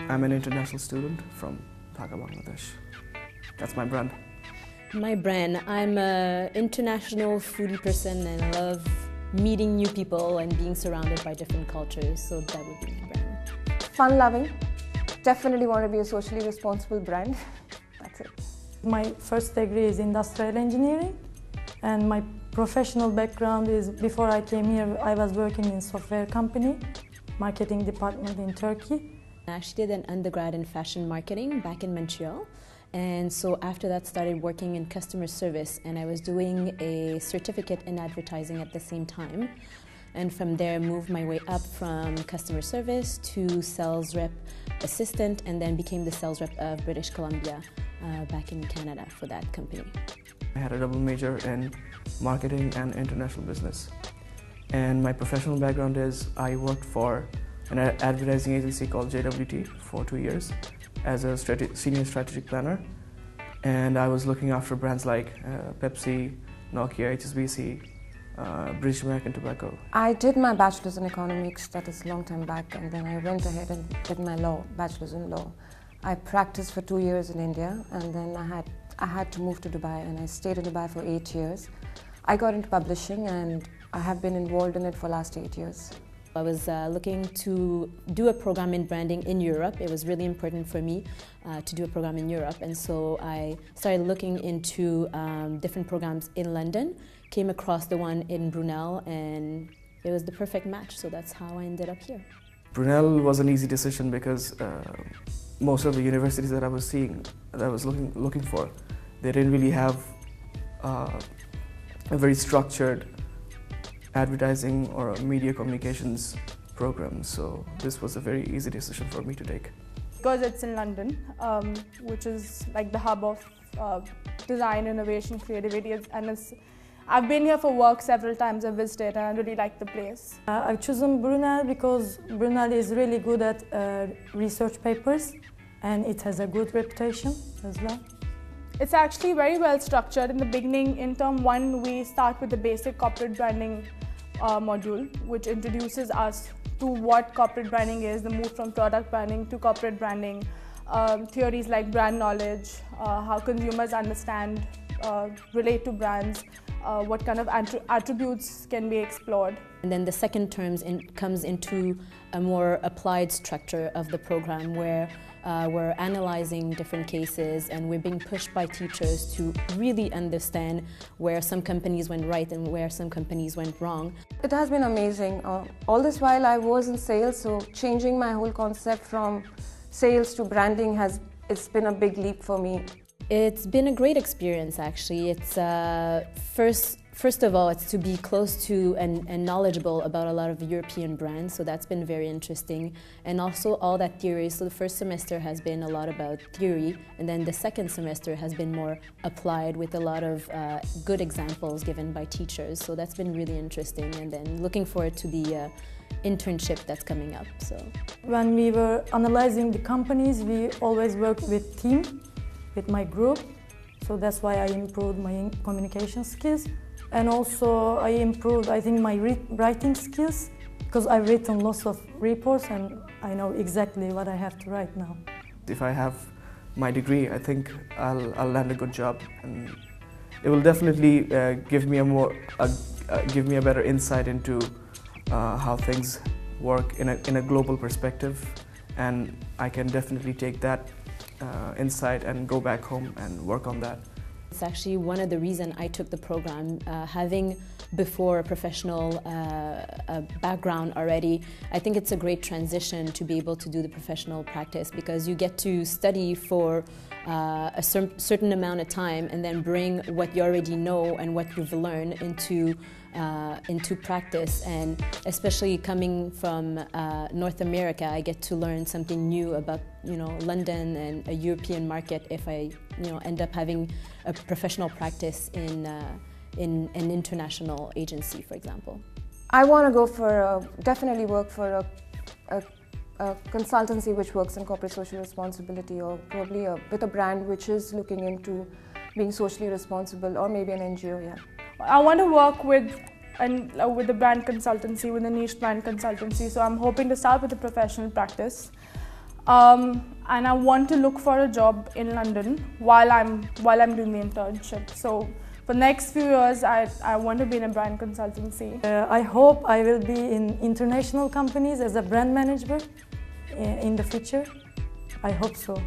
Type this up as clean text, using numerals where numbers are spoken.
I'm an international student from Dhaka, Bangladesh. That's my brand. My brand, I'm an international foodie person and I love meeting new people and being surrounded by different cultures, so that would be my brand. Fun-loving. Definitely want to be a socially responsible brand. That's it. My first degree is industrial engineering, and my professional background is, before I came here, I was working in software company, marketing department in Turkey. I actually did an undergrad in fashion marketing back in Montreal, and so after that started working in customer service, and I was doing a certificate in advertising at the same time, and from there moved my way up from customer service to sales rep assistant, and then became the sales rep of British Columbia back in Canada for that company. I had a double major in marketing and international business, and my professional background is I worked for an advertising agency called JWT for 2 years as a senior strategic planner, and I was looking after brands like Pepsi, Nokia, HSBC, British American Tobacco. I did my bachelor's in economics, that is a long time back, and then I went ahead and did my bachelor's in law. I practiced for 2 years in India, and then I had to move to Dubai, and I stayed in Dubai for 8 years. I got into publishing, and I have been involved in it for the last 8 years. I was looking to do a program in branding in Europe. It was really important for me to do a program in Europe, and so I started looking into different programs in London, came across the one in Brunel, and it was the perfect match, so that's how I ended up here. Brunel was an easy decision because most of the universities that I was seeing, that I was looking for, they didn't really have a very structured advertising or a media communications program, so this was a very easy decision for me to take. Because it's in London, which is like the hub of design, innovation, creativity, and I've been here for work several times. I've visited and I really like the place. I've chosen Brunel because Brunel is really good at research papers, and it has a good reputation as well. It's actually very well structured. In the beginning, in term 1, we start with the basic corporate branding module, which introduces us to what corporate branding is, the move from product branding to corporate branding, theories like brand knowledge, how consumers understand, relate to brands, what kind of attributes can be explored. And then the second term comes into a more applied structure of the program where we're analyzing different cases and we're being pushed by teachers to really understand where some companies went right and where some companies went wrong. It has been amazing. All this while I was in sales, so changing my whole concept from sales to branding it's been a big leap for me. It's been a great experience, actually. It's first of all, it's to be close to and knowledgeable about a lot of European brands, so that's been very interesting. And also all that theory, so the first semester has been a lot about theory, and then the second semester has been more applied with a lot of good examples given by teachers, so that's been really interesting. And then looking forward to the internship that's coming up. So when we were analyzing the companies, we always worked with team, with my group, so that's why I improved my communication skills. And also I improved, I think, my writing skills, because I've written lots of reports and I know exactly what I have to write now. If I have my degree, I think I'll land a good job, and it will definitely give me a better insight into how things work in a global perspective, and I can definitely take that insight and go back home and work on that. It's actually one of the reasons I took the program. Having before a professional background already, I think it's a great transition to be able to do the professional practice, because you get to study for a certain amount of time and then bring what you already know and what you've learned into practice. And especially coming from North America, I get to learn something new about London and a European market if I end up having a professional practice in an international agency, for example. I want to go definitely work for a consultancy which works in corporate social responsibility, or probably with a brand which is looking into being socially responsible, or maybe an NGO, yeah. I want to work with a brand consultancy, with a niche brand consultancy, so I'm hoping to start with a professional practice. and I want to look for a job in London while I'm doing the internship. So for the next few years, I want to be in a brand consultancy. I hope I will be in international companies as a brand manager in the future. I hope so.